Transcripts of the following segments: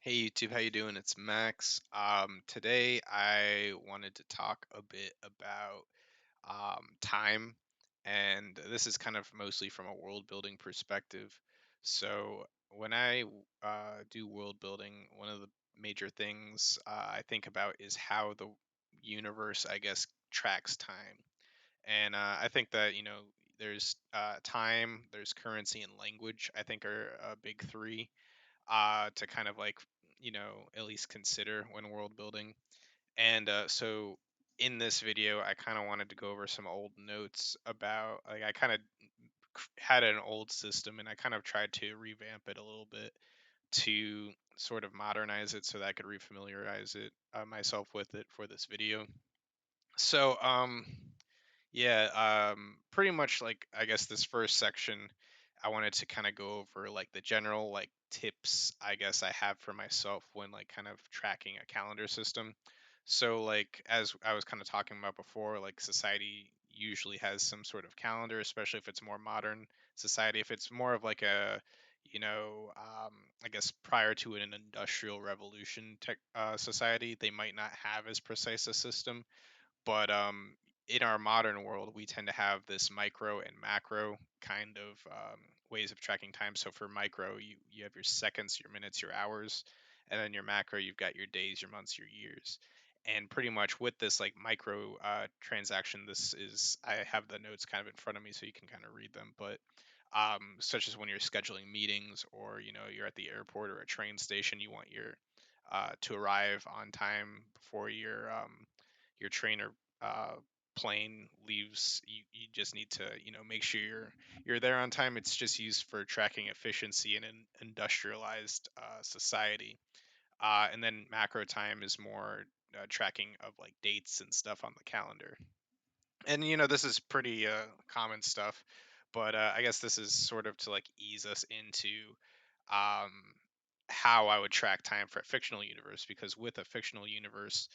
Hey YouTube, how you doing? It's Max. Today I wanted to talk a bit about time, and this is kind of mostly from a world building perspective. So when I do world building, one of the major things I think about is how the universe, I guess, tracks time. And I think that there's time, there's currency, and language. I think are a big three to kind of like at least consider when world building. And so in this video, I kind of wanted to go over some old notes about like I kind of had an old system and I kind of tried to revamp it a little bit to sort of modernize it so that I could refamiliarize it myself with it for this video. So yeah, pretty much like I guess this first section, I wanted to kind of go over like the general like tips I guess I have for myself when like kind of tracking a calendar system. So like as I was kind of talking about before, like society usually has some sort of calendar, especially if it's more modern society. If it's more of like a I guess prior to an industrial revolution tech society, they might not have as precise a system, but in our modern world, we tend to have this micro and macro kind of ways of tracking time. So for micro, you have your seconds, your minutes, your hours, and then your macro, you've got your days, your months, your years. And pretty much with this like micro transaction, this is I have the notes kind of in front of me so you can kind of read them. But such as when you're scheduling meetings or you're at the airport or a train station, you want your to arrive on time before your train or uh, plane leaves. You just need to make sure you're there on time. It's just used for tracking efficiency in an industrialized society. And then macro time is more tracking of like dates and stuff on the calendar. And this is pretty common stuff, but I guess this is sort of to like ease us into um, how I would track time for a fictional universe, because with a fictional universe,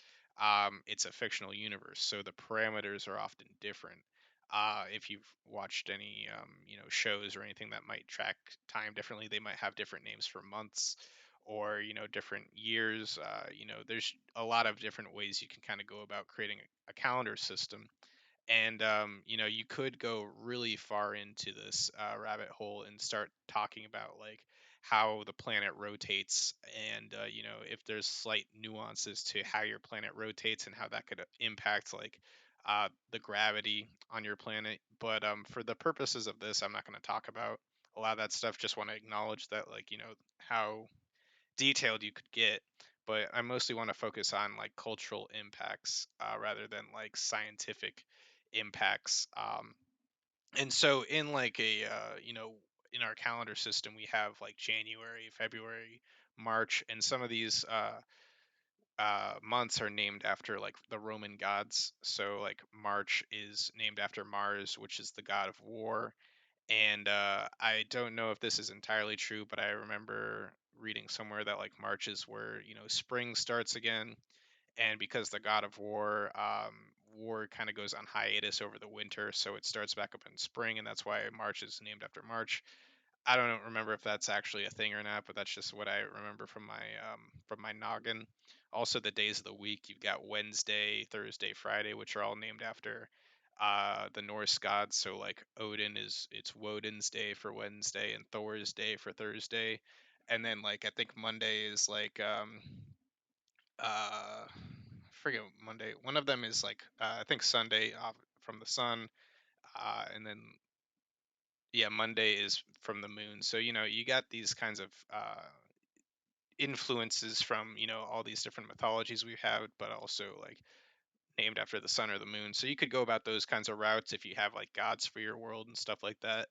it's a fictional universe, so the parameters are often different. If you've watched any shows or anything that might track time differently, they might have different names for months or different years. There's a lot of different ways you can kind of go about creating a calendar system. And you could go really far into this rabbit hole and start talking about like how the planet rotates, and if there's slight nuances to how your planet rotates and how that could impact like the gravity on your planet. But for the purposes of this, I'm not going to talk about a lot of that stuff. Just want to acknowledge that, like, how detailed you could get, but I mostly want to focus on like cultural impacts rather than like scientific impacts. And so in like in our calendar system, we have like January, February, March, and some of these months are named after like the Roman gods. So like March is named after Mars, which is the god of war. And I don't know if this is entirely true, but I remember reading somewhere that like March is where spring starts again, and because the god of war, war kind of goes on hiatus over the winter, so it starts back up in spring, and that's why March is named after March. I don't remember if that's actually a thing or not, but that's just what I remember from my noggin. Also, the days of the week, you've got Wednesday, Thursday, Friday, which are all named after the Norse gods. So like Odin is it's Woden's day for Wednesday and Thor's day for Thursday. And then like I think Monday is like I forget Monday. One of them is like I think Sunday off from the sun, and then yeah, Monday is from the moon. So you got these kinds of influences from all these different mythologies we have, but also like named after the sun or the moon. So you could go about those kinds of routes if you have like gods for your world and stuff like that.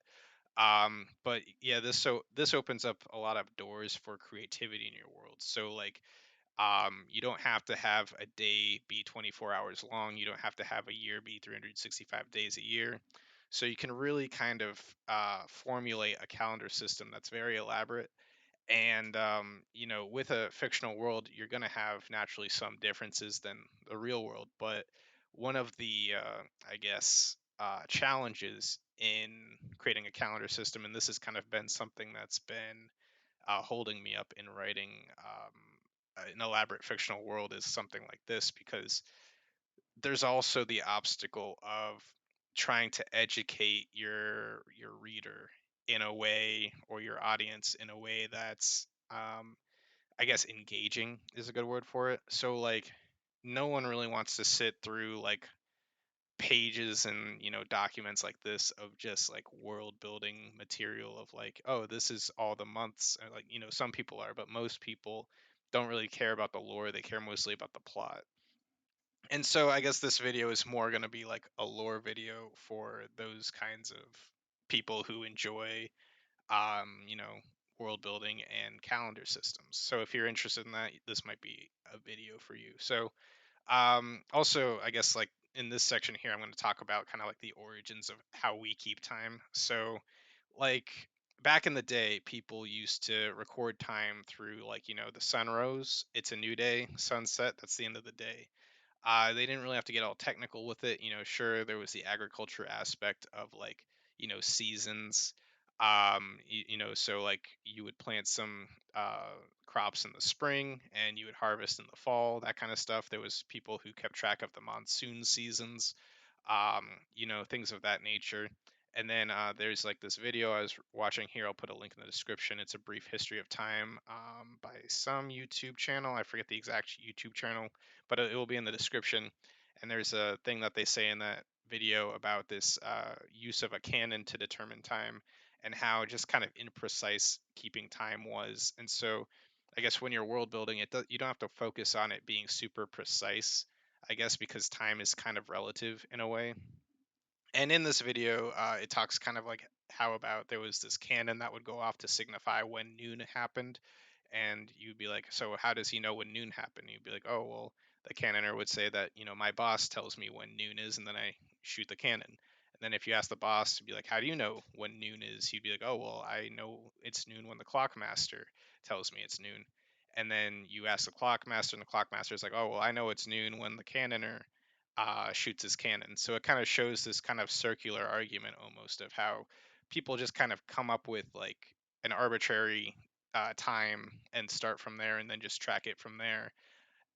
But yeah, this opens up a lot of doors for creativity in your world. So like you don't have to have a day be 24 hours long. You don't have to have a year be 365 days a year. So you can really kind of formulate a calendar system that's very elaborate. And with a fictional world, you're going to have naturally some differences than the real world. But one of the, I guess, challenges in creating a calendar system, and this has kind of been something that's been holding me up in writing an elaborate fictional world is something like this, because there's also the obstacle of trying to educate your reader in a way, or your audience in a way that's I guess engaging is a good word for it. So like no one really wants to sit through like pages and documents like this of just like world building material of like, oh, this is all the months. And, like, some people are, but most people don't really care about the lore. They care mostly about the plot. And so I guess this video is more going to be like a lore video for those kinds of people who enjoy world building and calendar systems. So if you're interested in that, this might be a video for you. So also, I guess like in this section here, I'm going to talk about kind of like the origins of how we keep time. So, like back in the day, people used to record time through like the sun rose, it's a new day, sunset, that's the end of the day. They didn't really have to get all technical with it. Sure, there was the agriculture aspect of like, seasons. So like you would plant some crops in the spring and you would harvest in the fall, that kind of stuff. There was people who kept track of the monsoon seasons, um, things of that nature. And then there's like this video I was watching here. I'll put a link in the description. It's a brief history of time by some YouTube channel. I forget the exact YouTube channel, but it will be in the description. And there's a thing that they say in that video about this use of a canon to determine time, and how just kind of imprecise keeping time was. And so I guess when you're world building, you don't have to focus on it being super precise, I guess, because time is kind of relative in a way. And in this video, it talks kind of like how about there was this cannon that would go off to signify when noon happened. And you'd be like, so how does he know when noon happened? You'd be like, oh, well, the cannoner would say that, my boss tells me when noon is, and then I shoot the cannon. And then if you ask the boss to be like, how do you know when noon is? He'd be like, oh, well, I know it's noon when the clockmaster tells me it's noon. And then you ask the clockmaster, and the clockmaster is like, oh, well, I know it's noon when the cannoner shoots his cannon. So it kind of shows this kind of circular argument almost of how people just kind of come up with like an arbitrary time and start from there and then just track it from there.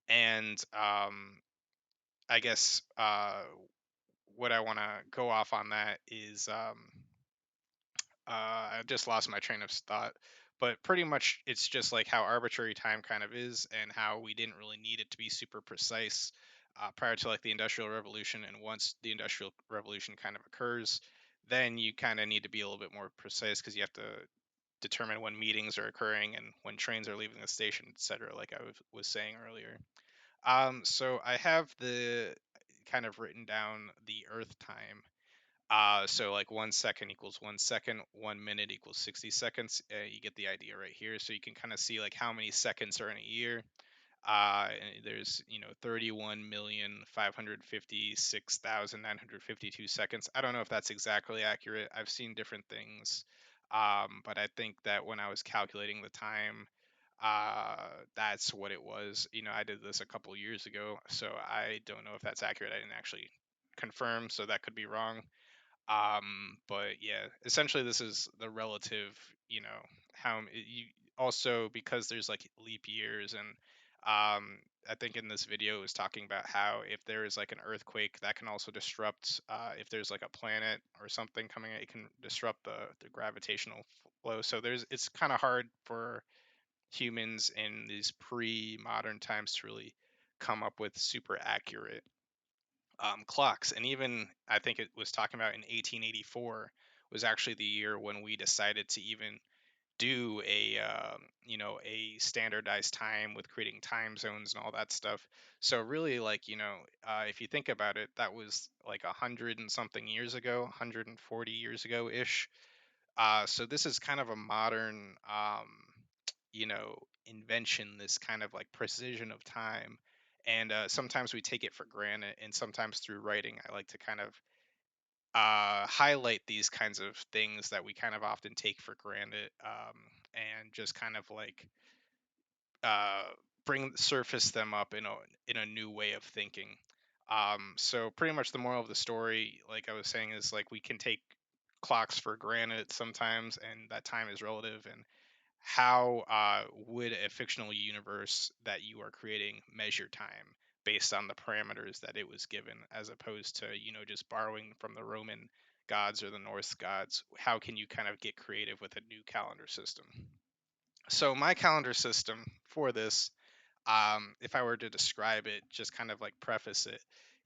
And I guess what I want to go off on that is I just lost my train of thought. But pretty much, it's just like how arbitrary time kind of is, and how we didn't really need it to be super precise prior to like the Industrial Revolution. And once the Industrial Revolution kind of occurs, then you kind of need to be a little bit more precise, because you have to determine when meetings are occurring and when trains are leaving the station, etc. Like I was saying earlier. So I have the kind of written down the Earth time. So like 1 second equals 1 second, 1 minute equals 60 seconds. You get the idea right here. So you can kind of see like how many seconds are in a year. There's 31,556,952 seconds. I don't know if that's exactly accurate. I've seen different things, but I think that when I was calculating the time, that's what it was. I did this a couple years ago, so I don't know if that's accurate. I didn't actually confirm, so that could be wrong. But yeah, essentially this is the relative, you also, because there's like leap years. And I think in this video it was talking about how if there is like an earthquake, that can also disrupt, if there's like a planet or something coming, it can disrupt the gravitational flow. So it's kind of hard for humans in these pre-modern times to really come up with super accurate clocks. And even I think it was talking about in 1884 was actually the year when we decided to even do a standardized time with creating time zones and all that stuff. So really, like, if you think about it, that was like 100 and something years ago, 140 years ago ish. So this is kind of a modern you know invention, this kind of like precision of time. And sometimes we take it for granted, and sometimes through writing I like to kind of highlight these kinds of things that we kind of often take for granted, and just kind of like uh, surface them up in a new way of thinking. So pretty much the moral of the story, like I was saying, is like we can take clocks for granted sometimes, and that time is relative. And how would a fictional universe that you are creating measure time based on the parameters that it was given, as opposed to, just borrowing from the Roman gods or the Norse gods? How can you kind of get creative with a new calendar system? So my calendar system for this, if I were to describe it, just kind of like preface it,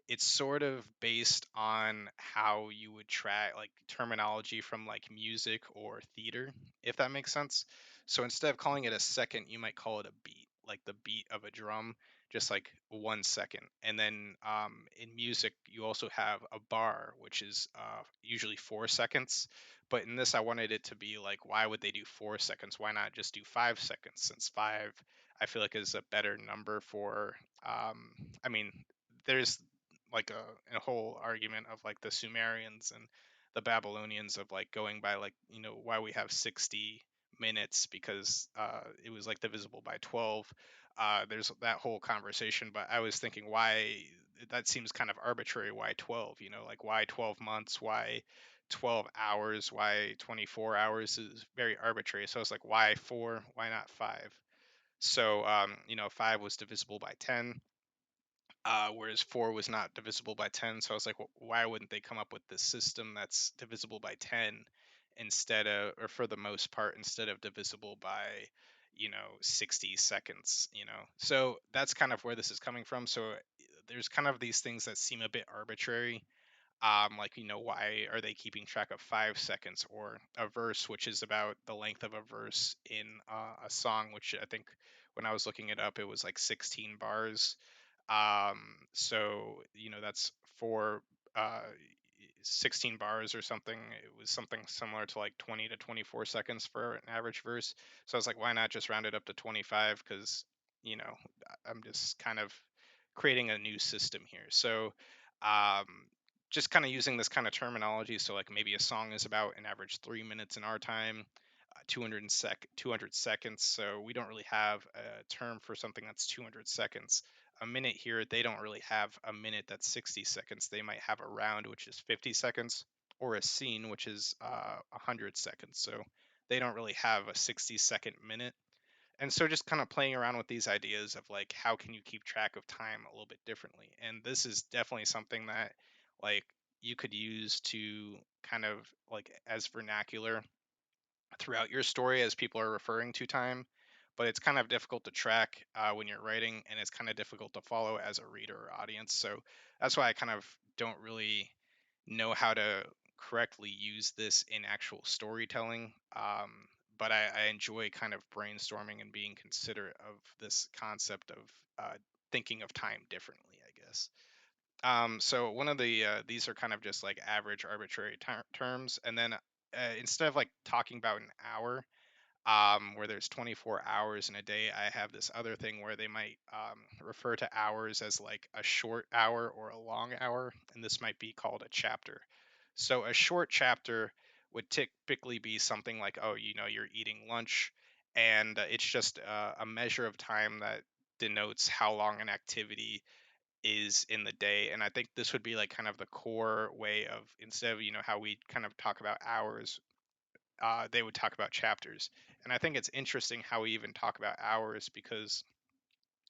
it's sort of based on how you would track like terminology from like music or theater, if that makes sense. So instead of calling it a second, you might call it a beat, like the beat of a drum, just like 1 second. And then in music, you also have a bar, which is usually 4 seconds. But in this, I wanted it to be like, why would they do 4 seconds? Why not just do 5 seconds? Since five, I feel like, is a better number for. I mean, there's like a whole argument of like the Sumerians and the Babylonians of like going by like, why we have 60 minutes, because it was like divisible by 12. There's that whole conversation, but I was thinking, why that seems kind of arbitrary. Why 12? Like, why 12 months? Why 12 hours? Why 24 hours? Is very arbitrary. So I was like, why four? Why not five? So, 5 was divisible by 10, whereas 4 was not divisible by 10. So I was like, well, why wouldn't they come up with this system that's divisible by 10 instead of, or for the most part, instead of divisible by, 60 seconds, So that's kind of where this is coming from. So there's kind of these things that seem a bit arbitrary, like, why are they keeping track of 5 seconds, or a verse, which is about the length of a verse in a song, which I think when I was looking it up, it was like 16 bars. So, that's for uh 16 bars or something. It was something similar to like 20 to 24 seconds for an average verse. So I was like, why not just round it up to 25? Because, you know, I'm just kind of creating a new system here. So, um, just kind of using this kind of terminology. So, like, maybe a song is about an average 3 minutes in our time, 200 seconds. So we don't really have a term for something that's 200 seconds. A minute here, they don't really have a minute that's 60 seconds. They might have a round, which is 50 seconds, or a scene, which is 100 seconds. So they don't really have a 60-second minute. And so just kind of playing around with these ideas of like, how can you keep track of time a little bit differently? And this is definitely something that, like, you could use to kind of like as vernacular throughout your story as people are referring to time, but it's kind of difficult to track when you're writing, and it's kind of difficult to follow as a reader or audience. So that's why I kind of don't really know how to correctly use this in actual storytelling. But I enjoy kind of brainstorming and being considerate of this concept of thinking of time differently, I guess. So one of these are kind of just like average arbitrary terms, and then instead of like talking about an hour, where there's 24 hours in a day, I have this other thing where they might refer to hours as like a short hour or a long hour, and this might be called a chapter. So a short chapter would typically be something like, oh, you're eating lunch, and it's just a measure of time that denotes how long an activity is in the day. And I think this would be like kind of the core way of, instead of, how we kind of talk about hours, they would talk about chapters. And I think it's interesting how we even talk about hours, because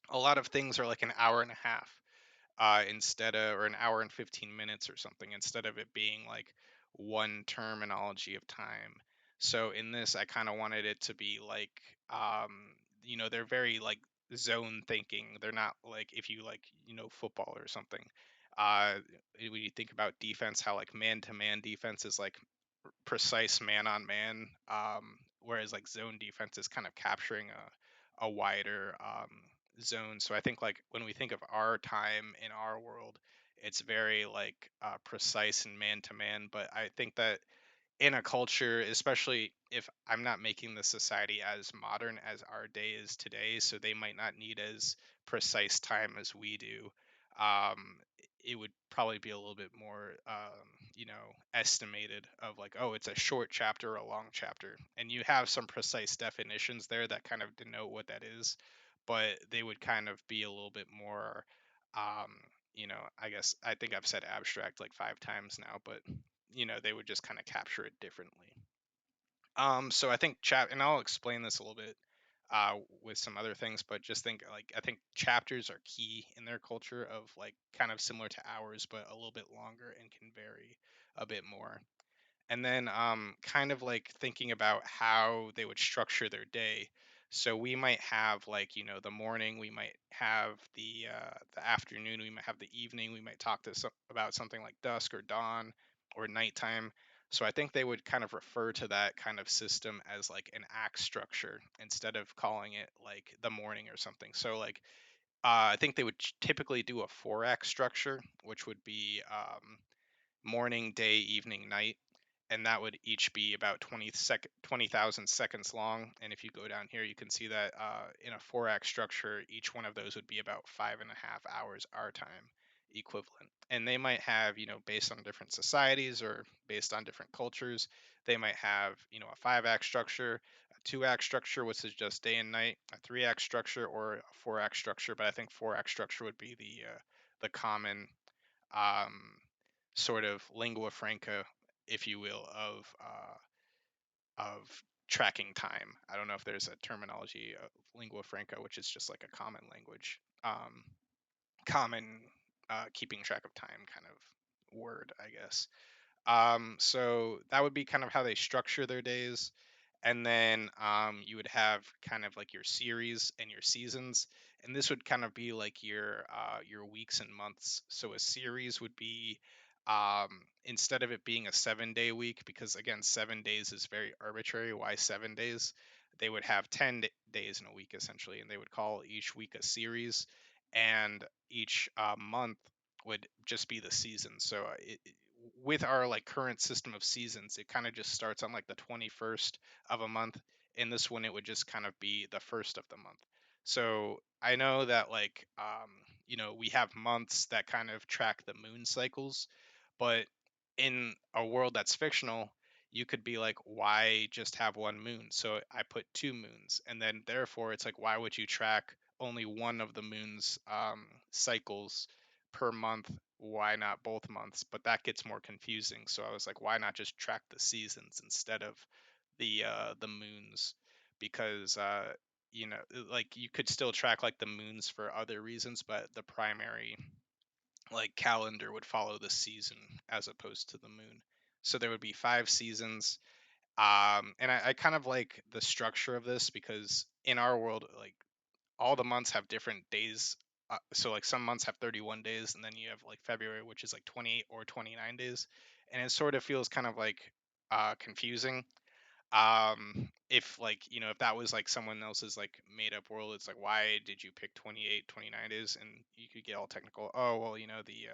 a lot of things are like an hour and a half, instead of, or an hour and 15 minutes or something, instead of it being like one terminology of time. So in this, I kind of wanted it to be like, they're very like zone thinking. They're not like, if you like, football or something. Uh, when you think about defense, how like man to man defense is like precise man on man, whereas like zone defense is kind of capturing a wider zone. So I think like when we think of our time in our world, it's very like precise and man to man. But I think that in a culture, especially if I'm not making the society as modern as our day is today, so they might not need as precise time as we do. Um, it would probably be a little bit more, estimated of like, oh, it's a short chapter or a long chapter, and you have some precise definitions there that kind of denote what that is, but they would kind of be a little bit more. Um, I guess I think I've said abstract like 5 times now, but they would just kind of capture it differently. So I think and I'll explain this a little bit with some other things, but just think like I think chapters are key in their culture of like kind of similar to ours, but a little bit longer and can vary a bit more. And then kind of like thinking about how they would structure their day. So we might have like the morning, we might have the afternoon, we might have the evening, we might talk about something like dusk or dawn or nighttime. So I think they would kind of refer to that kind of system as like an act structure instead of calling it like the morning or something. So like I think they would typically do a 4-act structure, which would be morning, day, evening, night, and that would each be about 20,000 seconds long. And if you go down here, you can see that in a 4-act structure, each one of those would be about 5.5 hours our time equivalent. And they might have, based on different societies or based on different cultures, they might have, a 5-act structure, a 2-act structure, which is just day and night, a 3-act structure, or a 4-act structure. But I think 4-act structure would be the common um, sort of lingua franca, if you will, of tracking time. I don't know if there's a terminology of lingua franca, which is just like a common language, common keeping track of time kind of word, I guess. So that would be kind of how they structure their days. And then you would have kind of like your series and your seasons, and this would kind of be like your weeks and months. So a series would be instead of it being a 7-day week, because again 7 days is very arbitrary. Why 7 days? They would have 10 days in a week essentially, and they would call each week a series, and each month would just be the season. So with our like current system of seasons, it kind of just starts on like the 21st of a month. In this one, it would just kind of be the first of the month. So I know that like we have months that kind of track the moon cycles, but in a world that's fictional, you could be like, why just have one moon? So I put two moons, and then therefore it's like, why would you track only one of the moon's cycles per month? Why not both months? But that gets more confusing. So I was like, why not just track the seasons instead of the moons? Because like you could still track like the moons for other reasons, but the primary like calendar would follow the season as opposed to the moon. So there would be 5 seasons. And I kind of like the structure of this because in our world, like all the months have different days. So like some months have 31 days, and then you have like February, which is like 28 or 29 days, and it sort of feels kind of like confusing. If like if that was like someone else's like made up world, it's like, why did you pick 28, 29 days? And you could get all technical. Oh well, the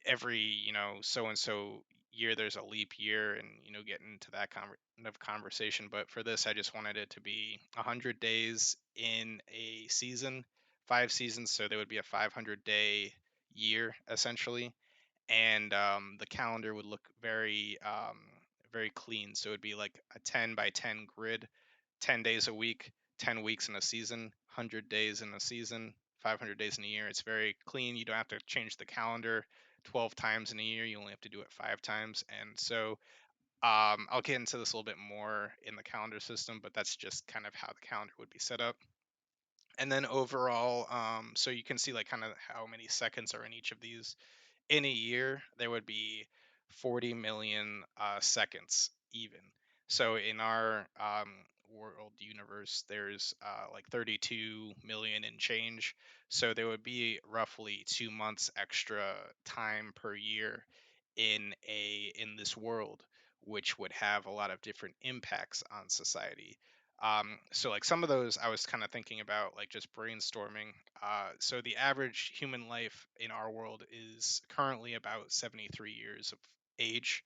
every so and so year there's a leap year, and get into that kind of conversation. But for this, I just wanted it to be 100 days in a season, 5 seasons, so there would be a 500-day year essentially. And the calendar would look very clean. So it'd be like a 10 by 10 grid, 10 days a week, 10 weeks in a season, 100 days in a season, 500 days in a year. It's very clean. You don't have to change the calendar 12 times in a year. You only have to do it 5 times. And so I'll get into this a little bit more in the calendar system, but that's just kind of how the calendar would be set up. And then overall, so you can see like kind of how many seconds are in each of these. In a year, there would be 40 million seconds even. So in our world universe, there's like 32 million and change. So there would be roughly 2 months extra time per year in this world, which would have a lot of different impacts on society. So like some of those I was kind of thinking about, like just brainstorming. So the average human life in our world is currently about 73 years of age.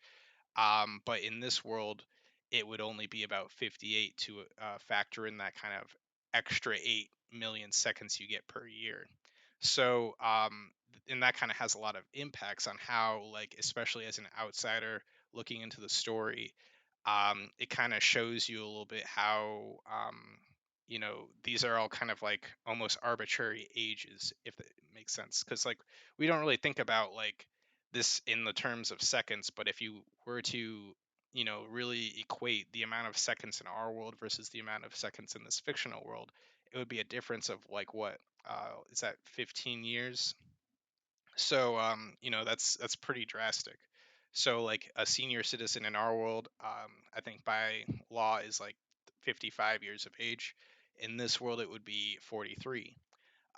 But in this world, it would only be about 58 to factor in that kind of extra 8 million seconds you get per year. So, and that kind of has a lot of impacts on how, like, especially as an outsider looking into the story, it kind of shows you a little bit how, these are all kind of like almost arbitrary ages, if it makes sense. Because, like, we don't really think about like this in the terms of seconds, but if you were to really equate the amount of seconds in our world versus the amount of seconds in this fictional world, it would be a difference of like what is that 15 years. So that's pretty drastic. So like a senior citizen in our world, I think by law is like 55 years of age. In this world, it would be 43.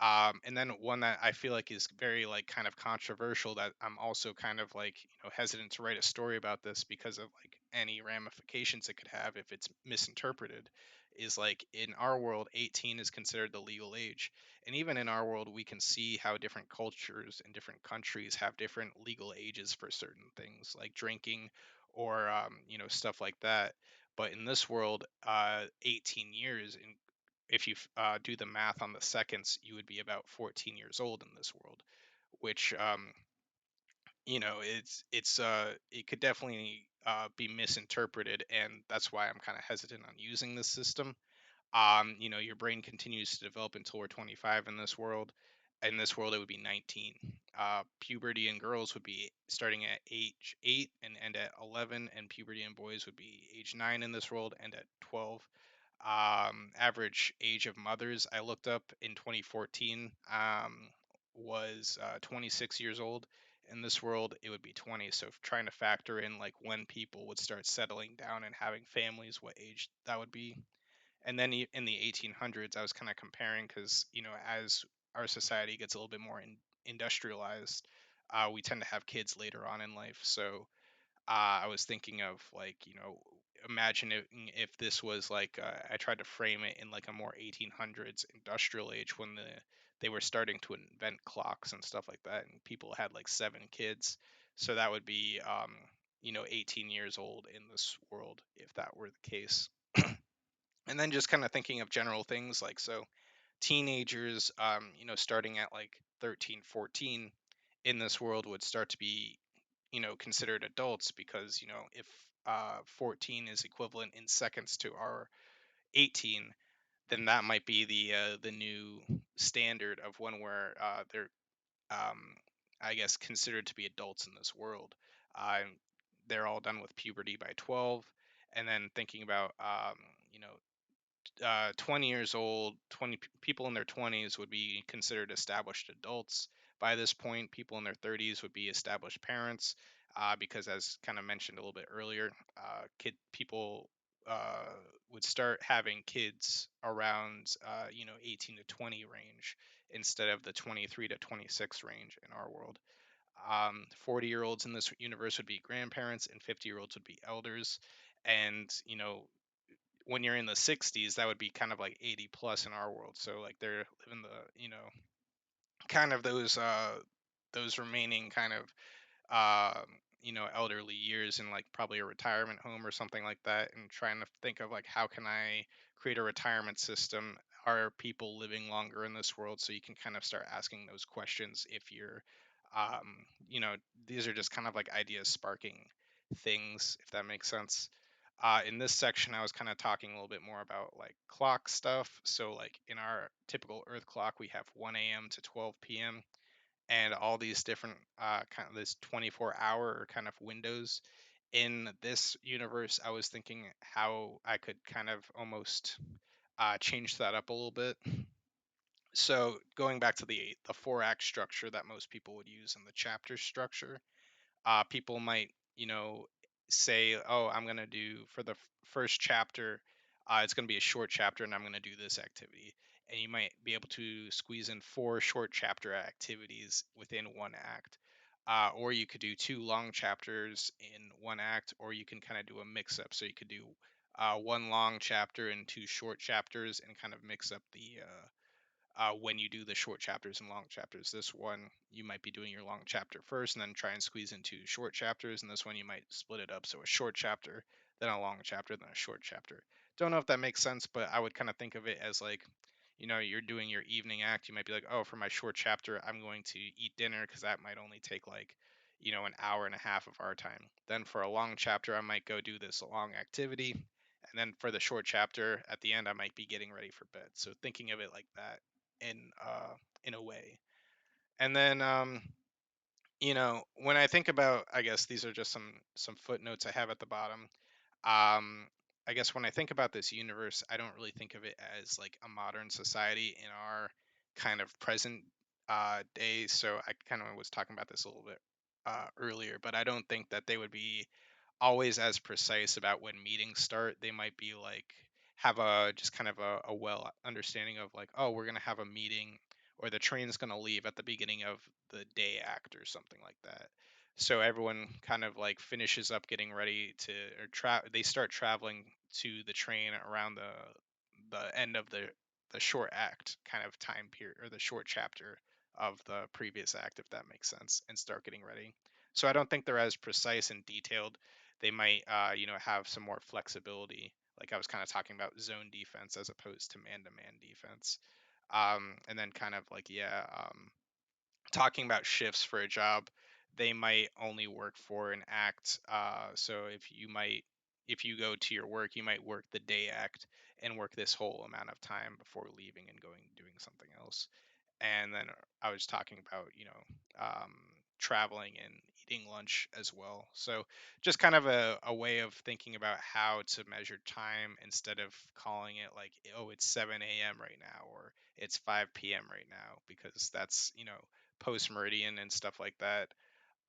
And then one that I feel like is very like kind of controversial that I'm also kind of like hesitant to write a story about this because of like any ramifications it could have if it's misinterpreted, is like in our world 18 is considered the legal age. And even in our world we can see how different cultures and different countries have different legal ages for certain things like drinking or stuff like that. But in this world, 18 years in if you do the math on the seconds, you would be about 14 years old in this world, which it could definitely be misinterpreted, and that's why I'm kind of hesitant on using this system. Your brain continues to develop until we're 25 in this world. In this world, it would be 19. Puberty in girls would be starting at age 8 and end at 11, and puberty in boys would be age 9 in this world, and at 12. Average age of mothers I looked up in 2014 was 26 years old. In this world, it would be 20. So trying to factor in like when people would start settling down and having families, what age that would be. And then in the 1800s, I was kind of comparing because as our society gets a little bit more industrialized, we tend to have kids later on in life. So I was thinking of like, imagine if this was like, I tried to frame it in like a more 1800s industrial age when they were starting to invent clocks and stuff like that, and people had like 7 kids. So that would be, 18 years old in this world if that were the case. And then just kind of thinking of general things like, so teenagers, starting at like 13, 14 in this world would start to be considered adults because if 14 is equivalent in seconds to our 18, then that might be the new standard of when they're um, I guess considered to be adults in this world. uh, they're all done with puberty by 12. And then thinking about 20 years old, people in their 20s would be considered established adults. By this point, people in their 30s would be established parents, because, as kind of mentioned a little bit earlier, kid people uh, would start having kids around 18 to 20 range instead of the 23 to 26 range in our world. 40-year-olds in this universe would be grandparents, and 50-year-olds would be elders. And when you're in the 60s, that would be kind of like 80 plus in our world. So like they're living the, kind of those remaining kind of elderly years in like probably a retirement home or something like that, and trying to think of like how can I create a retirement system. Are people living longer in this world? So you can kind of start asking those questions if you're um you know these are just kind of like ideas sparking things, if that makes sense. In this section I was kind of talking a little bit more about like clock stuff. So like in our typical earth clock we have 1 a.m to 12 p.m, and all these different kind of this 24-hour kind of windows. In this universe, I was thinking how I could kind of almost change that up a little bit. So going back to the 4 act structure that most people would use in the chapter structure, people might, say, "Oh, I'm gonna do for the first chapter, it's gonna be a short chapter, and I'm gonna do this activity." And you might be able to squeeze in 4 short chapter activities within 1 act, or you could do 2 long chapters in 1 act, or you can kind of do a mix up. So you could do 1 long chapter and 2 short chapters, and kind of mix up the when you do the short chapters and long chapters. This one, you might be doing your long chapter first and then try and squeeze into short chapters. And this one, you might split it up. So a short chapter, then a long chapter, then a short chapter. Don't know if that makes sense, but I would kind of think of it as like, you're doing your evening act. You might be like, oh, for my short chapter, I'm going to eat dinner because that might only take like, an hour and a half of our time. Then for a long chapter, I might go do this long activity. And then for the short chapter at the end, I might be getting ready for bed. So thinking of it like that in in a way. And then when I think about, I guess these are just some footnotes I have at the bottom. Um, I guess when I think about this universe, I don't really think of it as like a modern society in our kind of present day. So I kind of was talking about this a little bit earlier, but I don't think that they would be always as precise about when meetings start. They might be like have a just kind of a well understanding of like, oh, we're gonna have a meeting or the train's gonna leave at the beginning of the day act or something like that. So everyone kind of like finishes up getting ready to or they start traveling to the train around the end of the short act kind of time period or the short chapter of the previous act, if that makes sense, and start getting ready. So I don't think they're as precise and detailed. They might have some more flexibility, like I was kind of talking about zone defense as opposed to man-to-man defense. And then kind of like talking about shifts for a job, they might only work for an act. So if you go to your work, you might work the day act and work this whole amount of time before leaving and going doing something else. And then I was talking about traveling and eating lunch as well. So just kind of a way of thinking about how to measure time instead of calling it like, oh, it's 7 a.m. right now or it's 5 p.m. right now, because that's post meridian and stuff like that.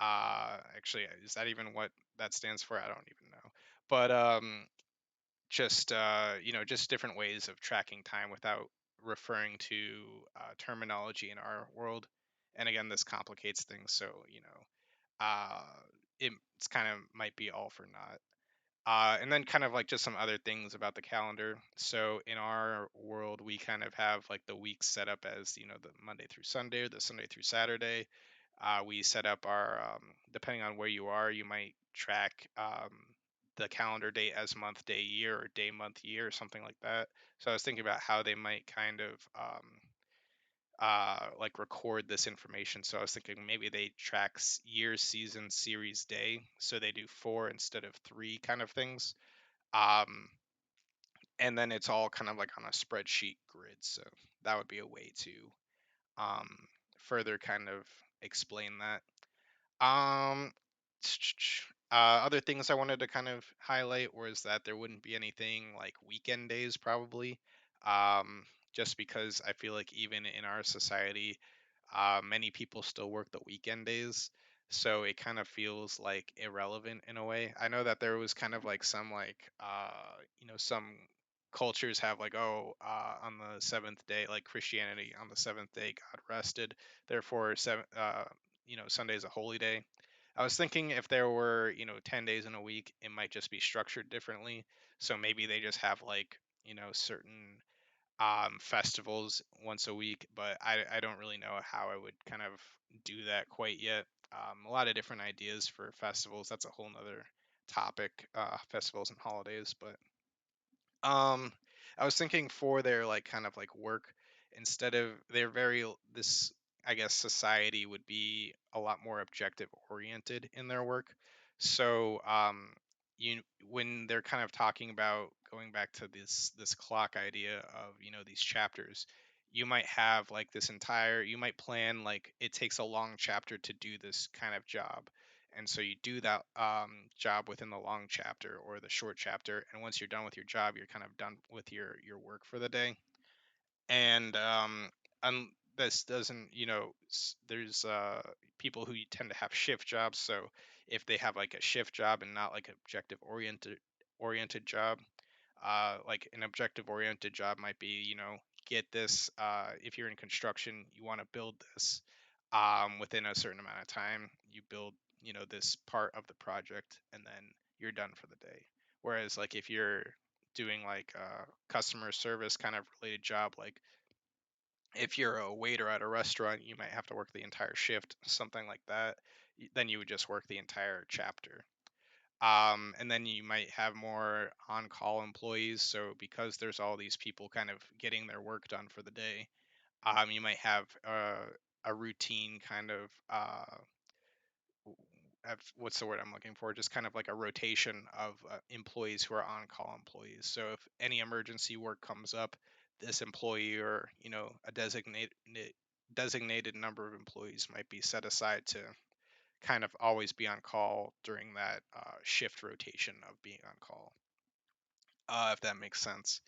Actually, is that even what that stands for? I don't even know. But just just different ways of tracking time without referring to terminology in our world. And again, this complicates things, so uh, it's kind of might be all for naught. And then kind of like just some other things about the calendar. So in our world, we kind of have like the weeks set up as the Monday through Sunday or the Sunday through Saturday. We set up our depending on where you are, you might track the calendar date as month, day, year, or day, month, year, or something like that. So I was thinking about how they might kind of like record this information. So I was thinking maybe they track year, season, series, day. So they do four instead of three kind of things. Um, and then it's all kind of like on a spreadsheet grid. So that would be a way to um, further kind of explain that. Um, Other things I wanted to kind of highlight was that there wouldn't be anything like weekend days, probably. Um, just because I feel like even in our society, many people still work the weekend days. So it kind of feels like irrelevant in a way. I know that there was kind of like some some cultures have like, oh, on the seventh day, like Christianity, on the seventh day God rested, therefore Sunday's a holy day. I was thinking if there were 10 days in a week, it might just be structured differently. So maybe they just have like certain festivals once a week, but I don't really know how I would kind of do that quite yet. A lot of different ideas for festivals. That's a whole nother topic, festivals and holidays. But um, I was thinking for their like kind of like work, instead of they're very this I guess society would be a lot more objective oriented in their work. So you when they're kind of talking about going back to this clock idea of these chapters, you might have like this entire you might plan like it takes a long chapter to do this kind of job, and so you do that job within the long chapter or the short chapter, and once you're done with your job, you're kind of done with your work for the day. And this doesn't there's people who tend to have shift jobs. So if they have like a shift job and not like objective oriented job, like an objective oriented job might be get this, if you're in construction, you want to build this within a certain amount of time. You build this part of the project, and then you're done for the day. Whereas like if you're doing like a customer service kind of related job, like if you're a waiter at a restaurant, you might have to work the entire shift, something like that. Then you would just work the entire chapter. And then you might have more on-call employees. So because there's all these people kind of getting their work done for the day, you might have a routine kind of what's the word I'm looking for? Just kind of like a rotation of employees who are on-call employees. So if any emergency work comes up, this employee or a designated number of employees might be set aside to kind of always be on call during that shift rotation of being on call. if that makes sense.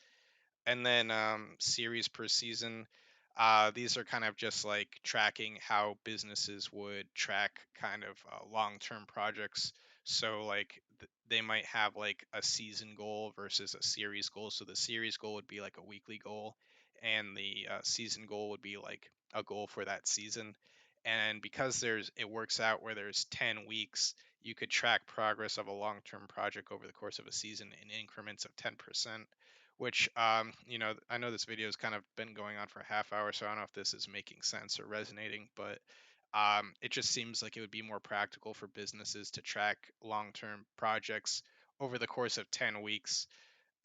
And then series per season, these are kind of just like tracking how businesses would track kind of long-term projects. So like they might have like a season goal versus a series goal. So the series goal would be like a weekly goal, and the season goal would be like a goal for that season. And because it works out where there's 10 weeks, you could track progress of a long-term project over the course of a season in increments of 10%. Which, I know this video has kind of been going on for a half hour, so I don't know if this is making sense or resonating, but it just seems like it would be more practical for businesses to track long-term projects over the course of 10 weeks,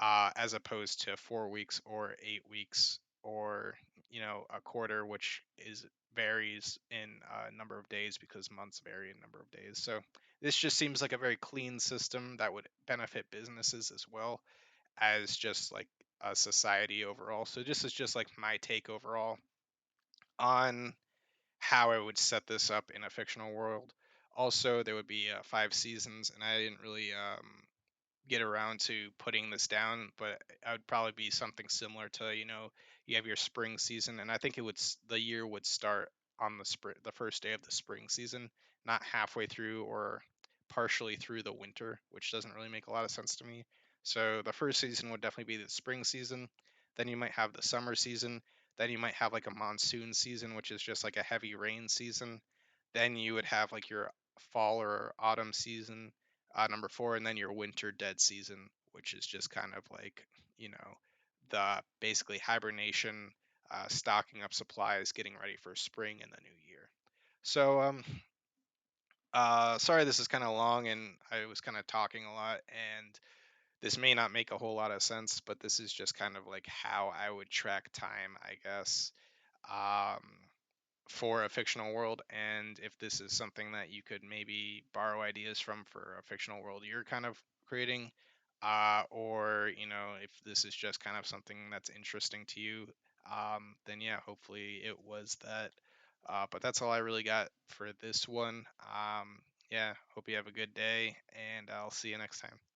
as opposed to 4 weeks or 8 weeks, or a quarter, which is varies in number of days because months vary in number of days. So this just seems like a very clean system that would benefit businesses as well as just like a society overall. So this is just like my take overall on how I would set this up in a fictional world. Also, there would be 5 seasons, and I didn't really get around to putting this down, but I would probably be something similar to, you have your spring season, and I think the year would start on the first day of the spring season, not halfway through or partially through the winter, which doesn't really make a lot of sense to me. So the first season would definitely be the spring season. Then you might have the summer season. Then you might have like a monsoon season, which is just like a heavy rain season. Then you would have like your fall or autumn season, number four, and then your winter dead season, which is just kind of like, the basically hibernation, stocking up supplies, getting ready for spring and the new year. So, sorry this is kind of long and I was kind of talking a lot, and this may not make a whole lot of sense, but this is just kind of like how I would track time, I guess. Um, for a fictional world, and if this is something that you could maybe borrow ideas from for a fictional world you're kind of creating, or if this is just kind of something that's interesting to you, then yeah, hopefully it was that. But that's all I really got for this one. Yeah, hope you have a good day, and I'll see you next time.